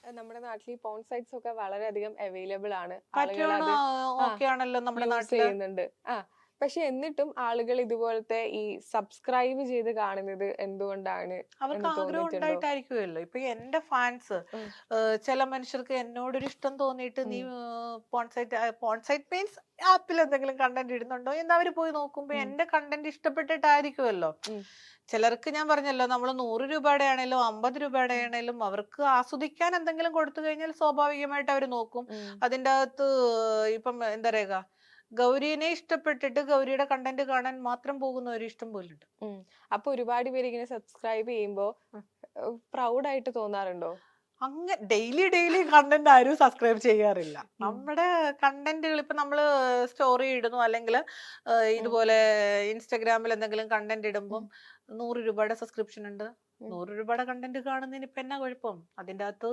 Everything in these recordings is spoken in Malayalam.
നമ്മുടെ നാട്ടിൽ ഈ പോൺ സൈറ്റ്സ് ഒക്കെ വളരെയധികം അവൈലബിൾ ആണ്. ആളുകൾ പട്രോൺ അത് ഓക്കെ ആണല്ലോ നമ്മുടെ യൂസ് നാട്ടില്. ചെയ്യുന്നുണ്ട്. പക്ഷെ എന്നിട്ടും ആളുകൾ ഇതുപോലത്തെ ഈ സബ്സ്ക്രൈബ് ചെയ്ത് കാണുന്നത് എന്തുകൊണ്ടാണ് അവർക്ക് എന്ന് ആഗ്രഹം തോന്നിയിട്ടുണ്ടോ? ഉണ്ടായിട്ടായിരിക്കുമല്ലോ. ഇപ്പൊ എന്റെ ഫാൻസ് ഉം, ചില മനുഷ്യർക്ക് എന്നോടൊരു ഇഷ്ടം തോന്നിയിട്ട് നീ ഉം, പോൺസൈറ്റ് മീൻസ് ആപ്പിൽ എന്തെങ്കിലും കണ്ടന്റ് ഇടുന്നുണ്ടോ എന്ന് അവര് പോയി നോക്കുമ്പോ ഉം, എന്റെ കണ്ടന്റ് ഇഷ്ടപ്പെട്ടിട്ടായിരിക്കുമല്ലോ. ഉം, ചിലർക്ക് ഞാൻ പറഞ്ഞല്ലോ, നമ്മൾ 100 രൂപയുടെ ആണേലും 50 രൂപയുടെ ഉം, ആണേലും അവർക്ക് ആസ്വദിക്കാൻ എന്തെങ്കിലും കൊടുത്തു കഴിഞ്ഞാൽ സ്വാഭാവികമായിട്ട് അവർ നോക്കും. ഉം, അതിൻ്റെ അകത്ത് ഇപ്പം എന്താ പറയുക, ഗൗരീനെ ഇഷ്ടപ്പെട്ടിട്ട് ഗൗരിയുടെ കണ്ടന്റ് കാണാൻ മാത്രം പോകുന്ന ഒരു ഇഷ്ടം പോലുണ്ട്. ഉം. അപ്പൊ ഒരുപാട് പേര് ഇങ്ങനെ സബ്സ്ക്രൈബ് ചെയ്യുമ്പോ പ്രൗഡ് ആയിട്ട് തോന്നാറുണ്ടോ? അങ്ങ് ഡെയിലി ഡെയിലി കണ്ടന്റ് ആരും സബ്സ്ക്രൈബ് ചെയ്യാറില്ല. ഉം, നമ്മുടെ കണ്ടന്റുകൾ ഇപ്പൊ നമ്മള് സ്റ്റോറി ഇടുന്നു, അല്ലെങ്കിൽ ഉം, ഇതുപോലെ ഇൻസ്റ്റഗ്രാമിൽ എന്തെങ്കിലും കണ്ടന്റ് ഉം, ഇടുമ്പം 100 രൂപയുടെ സബ്സ്ക്രിപ്ഷൻ ഉണ്ട്. ഉം, 100 രൂപയുടെ കണ്ടന്റ് കാണുന്നതിന് ഇപ്പൊ എന്നാ കുഴപ്പം? അതിൻ്റെ അകത്ത്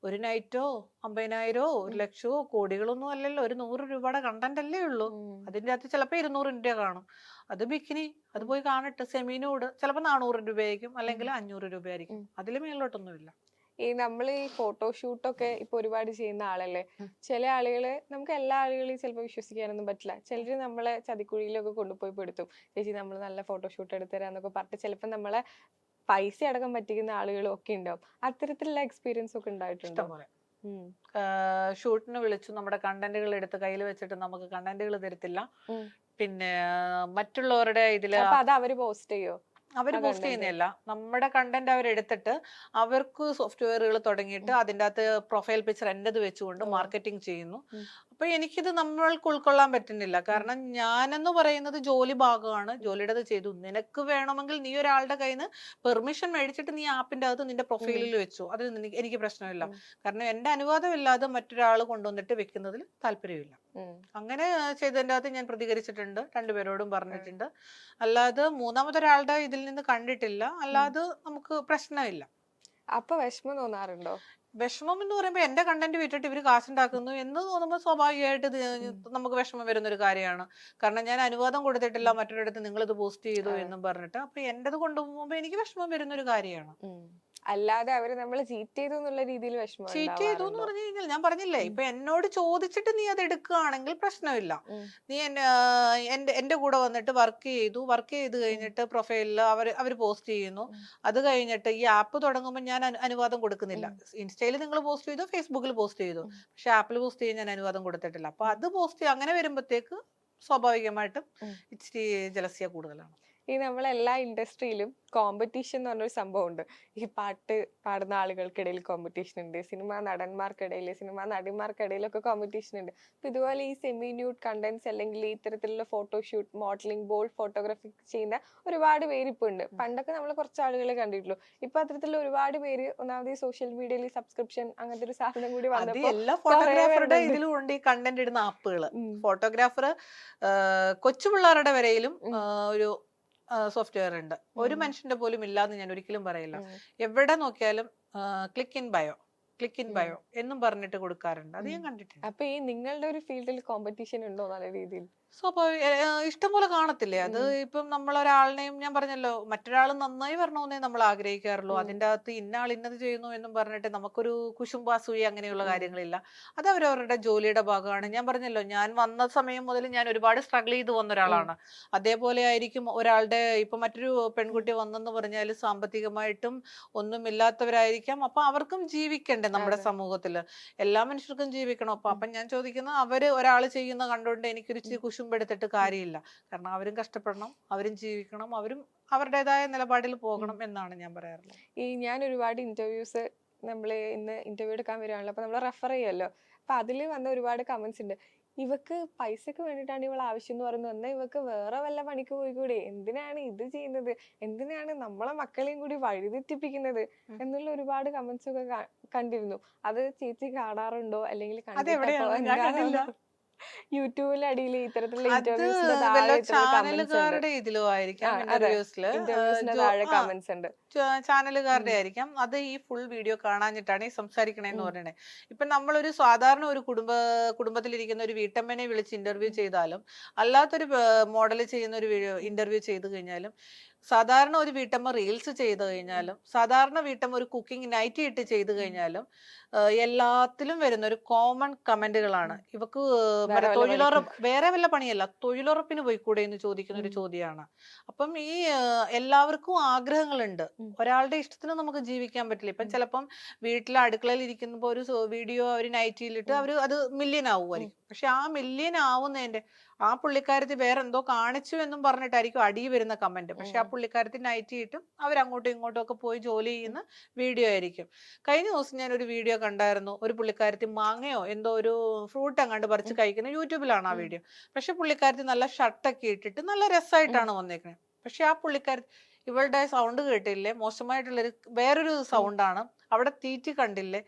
ഒരു നൈറ്റോ 50,000 ഒരു ഉം, ലക്ഷമോ കോടികളൊന്നും അല്ലല്ലോ. ഒരു 100 രൂപയുടെ കണ്ടന്റ് അല്ലേ ഉള്ളൂ. ഉം, അതിൻ്റെ അകത്ത് ചിലപ്പോൾ 200 ഇന്ത്യ കാണും. അത് ബിക്കിനി, അത് പോയി കാണട്ടെ. സെമിനോട് ചിലപ്പോൾ 400 രൂപയായിരിക്കും, ഉം, അല്ലെങ്കിൽ 500 രൂപയായിരിക്കും. ഉം. അതിൽ മേളിലോട്ടൊന്നുമില്ല. ഈ നമ്മൾ ഈ ഫോട്ടോഷൂട്ടൊക്കെ ഇപ്പൊ ഒരുപാട് ചെയ്യുന്ന ആളല്ലേ. ഉം. ചില ആളുകള് നമുക്ക് എല്ലാ ആളുകളെയും ചിലപ്പോൾ വിശ്വസിക്കാനൊന്നും പറ്റില്ല. ചിലര് നമ്മളെ ചതിക്കുഴിയിലൊക്കെ കൊണ്ടുപോയി പെടുത്തും. ചേച്ചി നമ്മൾ നല്ല ഫോട്ടോഷൂട്ട് എടുത്തരാന്നൊക്കെ പറഞ്ഞിട്ട് ചിലപ്പോൾ നമ്മളെ പൈസ അടക്കം പറ്റിക്കുന്ന ആളുകളും ഒക്കെ ഉണ്ടാവും. അത്തരത്തിലുള്ള എക്സ്പീരിയൻസ് ഒക്കെ ഉണ്ടായിട്ടുണ്ടോ? ഇഷ്ടംപോലെ ഉം. ഷൂട്ടിന് വിളിച്ചു നമ്മുടെ കണ്ടന്റുകൾ എടുത്ത് കയ്യിൽ വെച്ചിട്ട് നമുക്ക് കണ്ടന്റുകൾ തരത്തില്ല. ഉം. പിന്നെ മറ്റുള്ളവരുടെ ഇതില് അപ്പൊ അത് അവര് പോസ്റ്റ് ചെയ്യോ അവര് ആ പോസ്റ്റ് കണ്ടന്റ്? ചെയ്യുന്നില്ല. നമ്മുടെ കണ്ടന്റ് അവരെടുത്തിട്ട് അവർക്ക് സോഫ്റ്റ്വെയറുകൾ തുടങ്ങിയിട്ട് അതിൻ്റെ അകത്ത് പ്രൊഫൈൽ പിക്ചർ എന്റേത് വെച്ചുകൊണ്ട് ഓ. മാർക്കറ്റിംഗ് ചെയ്യുന്നു. ഉം. അപ്പൊ എനിക്കിത് നമ്മൾക്ക് ഉൾക്കൊള്ളാൻ പറ്റുന്നില്ല. ഉം. കാരണം ഞാനെന്ന് പറയുന്നത് ജോലി ഭാഗമാണ്. ജോലിയുടേത് ചെയ്തു. നിനക്ക് വേണമെങ്കിൽ നീ ഒരാളുടെ കയ്യിൽ നിന്ന് പെർമിഷൻ മേടിച്ചിട്ട് നീ ആപ്പിന്റെ അകത്ത് നിന്റെ ഉം. പ്രൊഫൈലിൽ വെച്ചു. അത് എനിക്ക് പ്രശ്നമില്ല. ഉം. കാരണം എന്റെ അനുവാദം ഇല്ലാതെ മറ്റൊരാൾ കൊണ്ടുവന്നിട്ട് വെക്കുന്നതിൽ താല്പര്യമില്ല. ഉം. അങ്ങനെ ചെയ്തതിൻ്റെ അകത്ത് ഞാൻ പ്രതികരിച്ചിട്ടുണ്ട്. രണ്ടുപേരോടും പറഞ്ഞിട്ടുണ്ട്. അല്ലാതെ മൂന്നാമതൊരാളുടെ ഇതിൽ നിന്ന് കണ്ടിട്ടില്ല. ഉം. അല്ലാതെ നമുക്ക് പ്രശ്നമില്ല. അപ്പൊ വിഷമം തോന്നാറുണ്ടോ? വിഷമം എന്ന് പറയുമ്പോൾ എന്റെ കണ്ടന്റ് വിറ്റിട്ട് ഇവർ കാശുണ്ടാക്കുന്നു എന്ന് തോന്നുമ്പോൾ സ്വാഭാവികമായിട്ട് ഇത് ഉം. നമുക്ക് വിഷമം വരുന്ന ഒരു കാര്യമാണ്. കാരണം ഞാൻ അനുവാദം കൊടുത്തിട്ടില്ല ഉം. മറ്റൊരിടത്ത് നിങ്ങൾ ഇത് പോസ്റ്റ് ചെയ്തു അതെ. എന്നും പറഞ്ഞിട്ട്. അപ്പൊ എന്റേത് കൊണ്ടുപോകുമ്പോൾ എനിക്ക് വിഷമം വരുന്ന ഒരു കാര്യമാണ്. ഉം. അല്ലാതെ അവര് നമ്മളെ ചീറ്റ് ചെയ്തു എന്നുള്ള രീതിയിൽ വിഷമം ചീറ്റ് ചെയ്തു എന്ന് ഉണ്ടാവാറുണ്ടോ? പറഞ്ഞു കഴിഞ്ഞാൽ ഞാൻ പറഞ്ഞില്ലേ, ഉം. ഇപ്പൊ എന്നോട് ചോദിച്ചിട്ട് നീ അത് എടുക്കുകയാണെങ്കിൽ പ്രശ്നമില്ല. ഉം. നീ എന്റെ കൂടെ വന്നിട്ട് വർക്ക് ചെയ്ത് ഉം. കഴിഞ്ഞിട്ട് പ്രൊഫൈലിൽ അവർ പോസ്റ്റ് ചെയ്യുന്നു. ഉം. അത് കഴിഞ്ഞിട്ട് ഈ ആപ്പ് തുടങ്ങുമ്പോൾ ഞാൻ അനുവാദം കൊടുക്കുന്നില്ല. ഉം. ഇൻസ്റ്റയിൽ നിങ്ങൾ പോസ്റ്റ് ചെയ്തു, ഫേസ്ബുക്കിൽ പോസ്റ്റ് ചെയ്തു, ഉം. പക്ഷെ ആപ്പിൽ പോസ്റ്റ് ചെയ്യാൻ ഞാൻ അനുവാദം കൊടുത്തിട്ടില്ല. അപ്പൊ ഉം. അത് പോസ്റ്റ് അങ്ങനെ വരുമ്പോഴത്തേക്ക് സ്വാഭാവികമായിട്ടും ഉം. ഇച്ചിരി ജലസ്യ കൂടുതലാണ്. ഈ നമ്മളെല്ലാ ഇൻഡസ്ട്രിയിലും കോമ്പറ്റീഷൻ എന്ന് പറഞ്ഞൊരു സംഭവമുണ്ട്. ഈ പാട്ട് പാടുന്ന ആളുകൾക്കിടയിൽ കോമ്പറ്റീഷൻ ഉണ്ട്, സിനിമാ നടന്മാർക്കിടയിൽ, സിനിമാ നടിമാർക്കിടയിലൊക്കെ കോമ്പറ്റീഷൻ ഉണ്ട്. അപ്പൊ ഇതുപോലെ ഈ സെമി ന്യൂഡ് കണ്ടന്റ്സ് അല്ലെങ്കിൽ ഈ ഇത്തരത്തിലുള്ള ഫോട്ടോഷൂട്ട്, മോഡലിംഗ്, ബോൾഡ് ഫോട്ടോഗ്രാഫി ചെയ്യുന്ന ഒരുപാട് പേര് ഇപ്പൊ ഉണ്ട്. പണ്ടൊക്കെ നമ്മൾ കുറച്ച് ആളുകളെ കണ്ടിട്ടുള്ളൂ. ഇപ്പൊ അത്തരത്തിലുള്ള ഒരുപാട് പേര് ഒന്നാമത് ഈ സോഷ്യൽ മീഡിയയിൽ സബ്സ്ക്രിപ്ഷൻ അങ്ങനത്തെ ഒരു സാധനം കൂടി അത് വന്നപ്പോ എല്ലാ കുറെ ഫോട്ടോഗ്രാഫറുടെ പേരുണ്ട്. ഇതിലും ഉണ്ട് ഈ കണ്ടന്റ് ഇടുന്ന ആപ്പുകൾ. ഉം. ഫോട്ടോഗ്രാഫർ കൊച്ചു പിള്ളേരുടെ വരെയിലും ഉം. ഒരു സോഫ്റ്റ്വെയർ ഉണ്ട്. ഒരു ഉം. മനുഷ്യന്റെ പോലും ഇല്ലാന്ന് ഞാൻ ഒരിക്കലും പറയില്ല. ഉം. എവിടെ നോക്കിയാലും click in bio, click in ഉം. ബയോ എന്നും പറഞ്ഞിട്ട് കൊടുക്കാറുണ്ട്. അത് ഉം. ഞാൻ കണ്ടിട്ടുണ്ട്. അപ്പൊ ഈ നിങ്ങളുടെ ഒരു ഫീൽഡിൽ കോമ്പറ്റീഷൻ ഉണ്ടോ നല്ല രീതിയിൽ? സ്വാഭാവിക ഇഷ്ടം പോലെ കാണത്തില്ലേ. അത് ഉം. ഇപ്പം നമ്മളൊരാളിനെയും ഞാൻ പറഞ്ഞല്ലോ, മറ്റൊരാൾ നന്നായി വരണമെന്നേ നമ്മൾ ആഗ്രഹിക്കാറുള്ളൂ. ഉം. അതിൻ്റെ അകത്ത് ഇന്ന ആൾ ഇന്നത് ചെയ്യുന്നു എന്നും പറഞ്ഞിട്ട് നമുക്കൊരു കുശുംബാസൂയ അങ്ങനെയുള്ള ഉം. കാര്യങ്ങളില്ല. അത് അവരവരുടെ ജോലിയുടെ ഭാഗമാണ്. ഞാൻ പറഞ്ഞല്ലോ, ഞാൻ വന്ന സമയം മുതൽ ഞാൻ ഒരുപാട് സ്ട്രഗിൾ ചെയ്ത് വന്ന ഉം. ഒരാളാണ്. അതേപോലെ ആയിരിക്കും ഒരാളുടെ, ഇപ്പൊ മറ്റൊരു ഉം. പെൺകുട്ടി വന്നെന്ന് പറഞ്ഞാൽ സാമ്പത്തികമായിട്ടും ഒന്നുമില്ലാത്തവരായിരിക്കാം. അപ്പൊ അവർക്കും ജീവിക്കണ്ടേ നമ്മുടെ അതെ. സമൂഹത്തിൽ. എല്ലാ മനുഷ്യർക്കും ജീവിക്കണം. ഉം. അപ്പം ഞാൻ ചോദിക്കുന്നത്, അവര് ഒരാൾ ചെയ്യുന്ന കണ്ടുകൊണ്ട് എനിക്കൊരു ഉം. ഇച്ചിരി കുശുമ്പെടുത്തിട്ട് ഉം. കാര്യമില്ല. കാരണം അവരും കഷ്ടപ്പെടണം, അവരും ജീവിക്കണം, അവരും അവരുടേതായ നിലപാടിൽ ഉം. പോകണം എന്നാണ് ഞാൻ പറയാറുള്ളത്. ഈ ഞാൻ ഒരുപാട് ഇന്റർവ്യൂസ് നമ്മൾ ഇന്ന് ഇന്റർവ്യൂ എടുക്കാൻ വരുവാണല്ലോ, അപ്പൊ നമ്മൾ റെഫർ ചെയ്യുമല്ലോ. അപ്പൊ അതിൽ വന്ന ഒരുപാട് കമന്റ്സ് ഉണ്ട്. ഇവക്ക് പൈസക്ക് വേണ്ടിയിട്ടാണ് ഇവൾ ആവശ്യം എന്ന് പറയുന്നത്, എന്നാൽ ഇവക്ക് വേറെ വല്ല പണിക്ക് പോയിക്കൂടെ, എന്തിനാണ് ഇത് ചെയ്യുന്നത്, എന്തിനാണ് നമ്മളെ മക്കളെയും കൂടി വഴിതെറ്റിപ്പിക്കുന്നത് ഉം. എന്നുള്ള ഒരുപാട് കമന്റ്സ് ഒക്കെ കണ്ടിരുന്നു. അത് ചേച്ചി കാണാറുണ്ടോ അല്ലെങ്കിൽ കണ്ടിട്ടപ്പോ അതെവിടെയാണ്? ഞാൻ കണ്ടില്ല. എന്താണോ? യൂട്യൂബിൽ അടിയിൽ ഇത്തരത്തിലുള്ള അത് ഇന്റർവ്യൂസിന്റെ വല്ല താഴെ ഇത്തരത്തിലുള്ള കമന്റ്സ് ഉണ്ട്. ചാനലുകാരുടെ ഇതിലോ ആയിരിക്കാം. അതെ, ഇന്റർവ്യൂസില് ഇന്റർവ്യൂസിന്റെ താഴെ കമന്റ്സ് ഉണ്ട്. ചാനലുകാരുടെ ഉം. ആയിരിക്കാം. അത് ഈ ഫുൾ വീഡിയോ കാണാഞ്ഞിട്ടാണ് ഈ സംസാരിക്കണേന്ന് ഉം. പറയണേ. ഇപ്പൊ നമ്മളൊരു സാധാരണ ഒരു കുടുംബത്തിലിരിക്കുന്ന ഒരു വീട്ടമ്മനെ വിളിച്ച് ഇന്റർവ്യൂ ഉം. ചെയ്താലും, അല്ലാത്തൊരു മോഡൽ ചെയ്യുന്ന ഒരു ഉം. ഇന്റർവ്യൂ ചെയ്ത് കഴിഞ്ഞാലും, സാധാരണ ഒരു വീട്ടമ്മ റീൽസ് ചെയ്ത് കഴിഞ്ഞാലും, സാധാരണ വീട്ടമ്മ ഒരു കുക്കിംഗ് നൈറ്റ് ഇട്ട് ചെയ്ത് ഉം. കഴിഞ്ഞാലും, എല്ലാത്തിലും വരുന്ന ഒരു കോമൺ കമന്റുകളാണ്. ഇവക്ക് വേറെ വല്ല തൊഴിലുറപ്പ് വേറെ വല്ല പണിയല്ല, തൊഴിലുറപ്പിന് പോയിക്കൂടെ എന്ന് ചോദിക്കുന്ന ഒരു ചോദ്യമാണ്. അപ്പം ഈ എല്ലാവർക്കും ആഗ്രഹങ്ങളുണ്ട്. ഒരാളുടെ ഇഷ്ടത്തിന് നമുക്ക് ജീവിക്കാൻ പറ്റില്ല. ഇപ്പം ചിലപ്പം വീട്ടിലെ അടുക്കളയിൽ ഇരിക്കുമ്പോ ഒരു വീഡിയോ അവർ നൈറ്റിയിലിട്ട് അവർ അത് മില്യൺ ആവുമായിരിക്കും. പക്ഷെ ആ മില്യൺ ആവുന്നതിന്റെ ആ പുള്ളിക്കാരത്തി വേറെ എന്തോ കാണിച്ചു എന്നും പറഞ്ഞിട്ടായിരിക്കും അടി വരുന്ന കമന്റ്. പക്ഷെ ആ പുള്ളിക്കാരത്തി നൈറ്റി ഇട്ടും അവരങ്ങോട്ടും ഇങ്ങോട്ടും ഒക്കെ പോയി ജോലി ചെയ്യുന്ന വീഡിയോ ആയിരിക്കും. കഴിഞ്ഞ ദിവസം ഞാൻ ഒരു വീഡിയോ കണ്ടായിരുന്നു. ഒരു പുള്ളിക്കാരത്തി മാങ്ങയോ എന്തോ ഒരു ഫ്രൂട്ട് അങ്ങാണ്ട് പറിച്ച് കഴിക്കുന്ന യൂട്യൂബിലാണ് ആ വീഡിയോ. പക്ഷെ പുള്ളിക്കാരത്തി നല്ല ഷർട്ടൊക്കെ ഇട്ടിട്ട് നല്ല രസമായിട്ടാണ് വന്നേക്കുന്നത്. പക്ഷെ ആ പുള്ളിക്കാരത്തി ഇവളുടെ സൗണ്ട് കേട്ടില്ലേ, മോശമായിട്ടുള്ളൊരു വേറൊരു സൗണ്ടാണ്. അവിടെ തീറ്റി കണ്ടില്ലേ.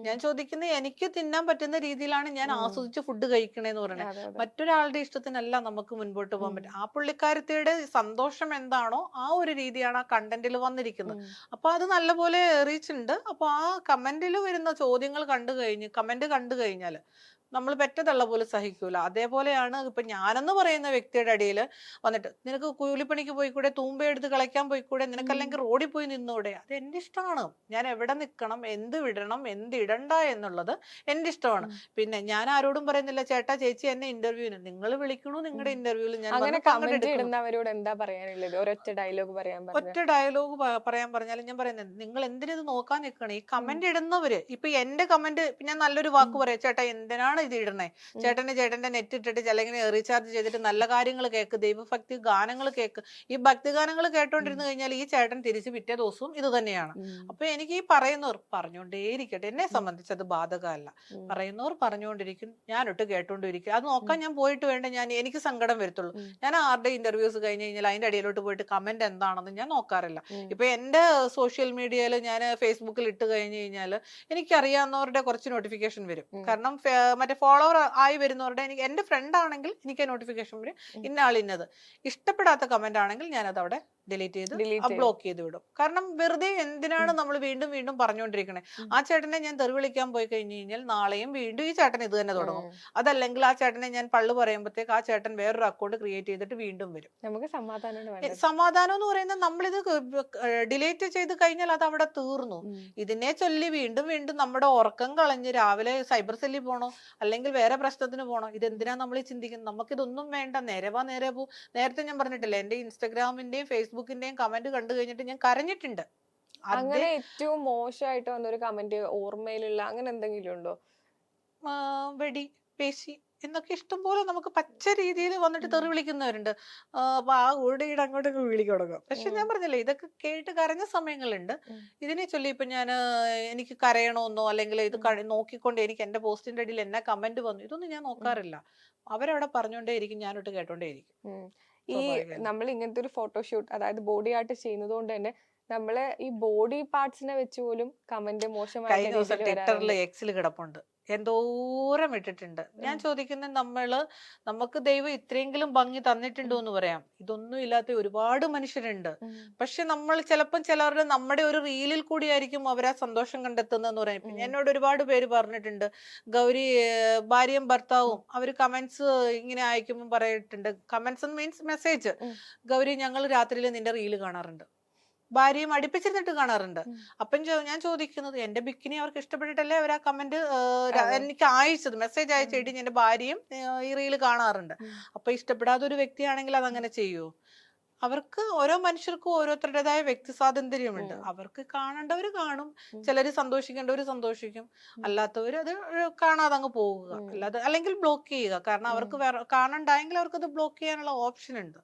ഞാൻ ചോദിക്കുന്നത് എനിക്ക് തിന്നാൻ പറ്റുന്ന രീതിയിലാണ് ഞാൻ ആസ്വദിച്ച് ഫുഡ് കഴിക്കണേന്ന് പറയണേ. മറ്റൊരാളുടെ ഇഷ്ടത്തിനല്ല നമുക്ക് മുൻപോട്ട് പോകാൻ പറ്റും. ആ പുള്ളിക്കാരത്തിയുടെ സന്തോഷം എന്താണോ ആ ഒരു രീതിയാണ് ആ കണ്ടന്റിൽ വന്നിരിക്കുന്നത്. അപ്പൊ അത് നല്ലപോലെ റീച്ച് ഉണ്ട്. അപ്പൊ ആ കമന്റിൽ വരുന്ന ചോദ്യങ്ങൾ കമന്റ് കണ്ടു കഴിഞ്ഞാൽ നമ്മൾ പെറ്റതള്ള പോലെ സഹിക്കൂല. അതേപോലെയാണ് ഇപ്പൊ ഞാനെന്ന് പറയുന്ന വ്യക്തിയുടെ അടിയിൽ വന്നിട്ട് നിനക്ക് കൂലിപ്പണിക്ക് പോയിക്കൂടെ, തൂമ്പയെടുത്ത് കളിക്കാൻ പോയിക്കൂടെ, നിനക്കല്ലെങ്കിൽ റോഡിൽ പോയി നിന്നൂടെ. അത് എന്റെ ഇഷ്ടമാണ്. ഞാൻ എവിടെ നിൽക്കണം, എന്ത് വിടണം, എന്ത് ഇടണ്ട എന്നുള്ളത് എന്റെ ഇഷ്ടമാണ്. പിന്നെ ഞാൻ ആരോടും പറയുന്നില്ല ചേട്ടാ ചേച്ചി എന്നെ ഇന്റർവ്യൂവിന് നിങ്ങൾ വിളിക്കണു, നിങ്ങളുടെ ഇന്റർവ്യൂവിൽ ഞാൻ അങ്ങനെ വന്ന് കമന്റ് പങ്കെടുക്കണം. ഇടുന്നവരോട് എന്താ പറയാനുള്ളത്? ഒരൊറ്റ ഡയലോഗ് ഒറ്റ ഡയലോഗ് പറയാൻ പറഞ്ഞാലും ഞാൻ പറയുന്നത് നിങ്ങൾ എന്തിനത് നോക്കാൻ നിൽക്കണേ. ഈ കമന്റ് ഇടുന്നവര് ഇപ്പൊ എന്റെ കമന്റ് ഞാൻ നല്ലൊരു വാക്ക് പറയാം, ചേട്ടാ എന്തിനാണ് ഇത് ഇടണേ, ചേട്ടന്റെ നെറ്റ് ഇട്ടിട്ട് അല്ലെങ്കിൽ റീചാർജ് ചെയ്തിട്ട് നല്ല കാര്യങ്ങൾ കേക്ക്, ദൈവഭക്തി ഗാനങ്ങൾ കേക്ക്. ഈ ഭക്തി ഗാനങ്ങൾ കേട്ടോണ്ടിരുന്നു കഴിഞ്ഞാൽ ഈ ചേട്ടൻ തിരിച്ച് പിറ്റേ ദിവസവും ഇത് തന്നെയാണ്. അപ്പൊ എനിക്ക് ഈ പറയുന്നവർ പറഞ്ഞുകൊണ്ടേയിരിക്കട്ടെ, എന്നെ സംബന്ധിച്ച് അത് ബാധകമല്ല. പറയുന്നവർ പറഞ്ഞുകൊണ്ടിരിക്കും, ഞാനൊട്ട് കേട്ടോണ്ടിരിക്കും. അത് നോക്കാൻ ഞാൻ പോയിട്ട് വേണ്ട എനിക്ക് സങ്കടം വരത്തുള്ളൂ. ഞാൻ ആരുടെ ഇന്റർവ്യൂസ് കഴിഞ്ഞ് കഴിഞ്ഞാൽ അതിന്റെ അടിയിലോട്ട് പോയിട്ട് കമന്റ് എന്താണെന്ന് ഞാൻ നോക്കാറില്ല. ഇപ്പൊ എന്റെ സോഷ്യൽ മീഡിയയിൽ ഞാൻ ഫേസ്ബുക്കിൽ ഇട്ട് കഴിഞ്ഞു കഴിഞ്ഞാൽ എനിക്കറിയാവുന്നവരുടെ കുറച്ച് നോട്ടിഫിക്കേഷൻ വരും. കാരണം മറ്റേ ഫോളോവർ ആയി വരുന്നവരുടെ എന്റെ ഫ്രണ്ട് ആണെങ്കിൽ എനിക്ക് നോട്ടിഫിക്കേഷൻ വരും, ഇന്ന ആളിന്നത്. ഇഷ്ടപ്പെടാത്ത കമന്റ് ആണെങ്കിൽ ഞാനത് അവിടെ ഡിലീറ്റ് ചെയ്ത് ബ്ലോക്ക് ചെയ്ത് വിടും. കാരണം വെറുതെ എന്തിനാണ് നമ്മൾ വീണ്ടും വീണ്ടും പറഞ്ഞുകൊണ്ടിരിക്കണേ. ആ ചേട്ടനെ ഞാൻ തെറി വിളിക്കാൻ പോയി കഴിഞ്ഞു കഴിഞ്ഞാൽ നാളെയും വീണ്ടും ഈ ചേട്ടൻ ഇത് തന്നെ തുടങ്ങും. അതല്ലെങ്കിൽ ആ ചേട്ടനെ ഞാൻ പള്ളു പറയുമ്പോഴത്തേക്ക് ആ ചേട്ടൻ വേറൊരു അക്കൗണ്ട് ക്രിയേറ്റ് ചെയ്തിട്ട് വീണ്ടും വരും. നമുക്ക് സമാധാനം എന്ന് പറയുന്നത് നമ്മളിത് ഡിലീറ്റ് ചെയ്ത് കഴിഞ്ഞാൽ അത് അവിടെ തീർന്നു. ഇതിനെ ചൊല്ലി വീണ്ടും വീണ്ടും നമ്മുടെ ഉറക്കം കളഞ്ഞ് രാവിലെ സൈബർ സെല്ലിൽ പോണോ അല്ലെങ്കിൽ വേറെ പ്രശ്നത്തിന് പോണോ, ഇതെന്തിനാ നമ്മൾ ചിന്തിക്കുന്നത്? നമുക്കിതൊന്നും വേണ്ട. നേരെ പോ. നേരത്തെ ഞാൻ പറഞ്ഞിട്ടില്ല, എന്റെ ഇൻസ്റ്റഗ്രാമിന്റെയും ഫേസ്ബുക്കിന്റെയും കമന്റ് കണ്ടു കഴിഞ്ഞിട്ട് ഞാൻ കരഞ്ഞിട്ടുണ്ട്. അങ്ങനെ ഏറ്റവും മോശമായിട്ട് വന്നൊരു കമന്റ് ഓർമ്മയിലുള്ള അങ്ങനെ എന്തെങ്കിലും ഉണ്ടോ? വെടി പേശി എന്നൊക്കെ ഇഷ്ടംപോലെ നമുക്ക് പച്ച രീതിയിൽ വന്നിട്ട് തെറി വിളിക്കുന്നവരുണ്ട്. അപ്പൊ ആ ഊടിയുടെ അങ്ങോട്ടൊക്കെ വിളിക്ക് തുടങ്ങും. പക്ഷെ ഞാൻ പറഞ്ഞില്ലേ, ഇതൊക്കെ കേട്ട് കരഞ്ഞ സമയങ്ങളുണ്ട്. ഇതിനെ ചൊല്ലി ഇപ്പൊ ഞാൻ എനിക്ക് കരയണമെന്നോ അല്ലെങ്കിൽ ഇത് നോക്കിക്കൊണ്ട് എനിക്ക് എന്റെ പോസ്റ്റിന്റെ അടിയിൽ എന്നാ കമന്റ് വന്നു ഇതൊന്നും ഞാൻ നോക്കാറില്ല. അവരവിടെ പറഞ്ഞോണ്ടേ ഇരിക്കും, ഞാനോട്ട് കേട്ടോണ്ടേ ഇരിക്കും. ഈ നമ്മൾ ഇങ്ങനത്തെ ഒരു ഫോട്ടോഷൂട്ട് അതായത് ബോഡി ആർട്ട് ചെയ്യുന്നത് കൊണ്ട് തന്നെ നമ്മള് ഈ ബോഡി പാർട്സിനെ വെച്ച് പോലും കമന്റ് മോശമായി കഴിഞ്ഞ ദിവസം ട്വിറ്ററിൽ എക്സിൽ കിടപ്പുണ്ട്, എന്തോരം ഇട്ടിട്ടുണ്ട്. ഞാൻ ചോദിക്കുന്നത് നമുക്ക് ദൈവം ഇത്രയെങ്കിലും ഭംഗി തന്നിട്ടുണ്ടോ എന്ന് പറയാം. ഇതൊന്നും ഇല്ലാത്ത ഒരുപാട് മനുഷ്യരുണ്ട്. പക്ഷെ നമ്മൾ ചിലരുടെ നമ്മുടെ ഒരു റീലിൽ കൂടിയായിരിക്കും അവർ ആ സന്തോഷം കണ്ടെത്തുന്നതെന്ന് പറയാം. പിന്നെ എന്നോട് ഒരുപാട് പേര് പറഞ്ഞിട്ടുണ്ട്, ഗൗരി ഭാര്യയും ഭർത്താവും അവര് കമന്റ്സ് ഇങ്ങനെ അയക്കുമ്പോൾ പറയിട്ടുണ്ട്. കമന്റ്സ് മീൻസ് മെസ്സേജ്, ഗൗരി ഞങ്ങൾ രാത്രിയിൽ നിന്റെ റീല് കാണാറുണ്ട്, ഭാര്യയും അടുപ്പിച്ചിരുന്നിട്ട് കാണാറുണ്ട്. അപ്പം ഞാൻ ചോദിക്കുന്നത്, എന്റെ ബിക്കിനി അവർക്ക് ഇഷ്ടപ്പെട്ടിട്ടല്ലേ അവർ ആ കമന്റ് എനിക്ക് അയച്ചത്, മെസ്സേജ് അയച്ചിട്ട് എന്റെ ഭാര്യയും ഈ റീല് കാണാറുണ്ട്. അപ്പൊ ഇഷ്ടപ്പെടാത്ത ഒരു വ്യക്തിയാണെങ്കിൽ അതങ്ങനെ ചെയ്യൂ? അവർക്ക് ഓരോ മനുഷ്യർക്കും ഓരോരുത്തരുടേതായ വ്യക്തി സ്വാതന്ത്ര്യമുണ്ട്. അവർക്ക് കാണേണ്ടവര് കാണും, ചിലര് സന്തോഷിക്കേണ്ടവര് സന്തോഷിക്കും, അല്ലാത്തവര് അത് കാണാതെ അങ്ങ് പോകുക. അല്ലെങ്കിൽ ബ്ലോക്ക് ചെയ്യുക. കാരണം അവർക്ക് കാണണ്ടായെങ്കിൽ അവർക്ക് അത് ബ്ലോക്ക് ചെയ്യാനുള്ള ഓപ്ഷൻ ഉണ്ട്.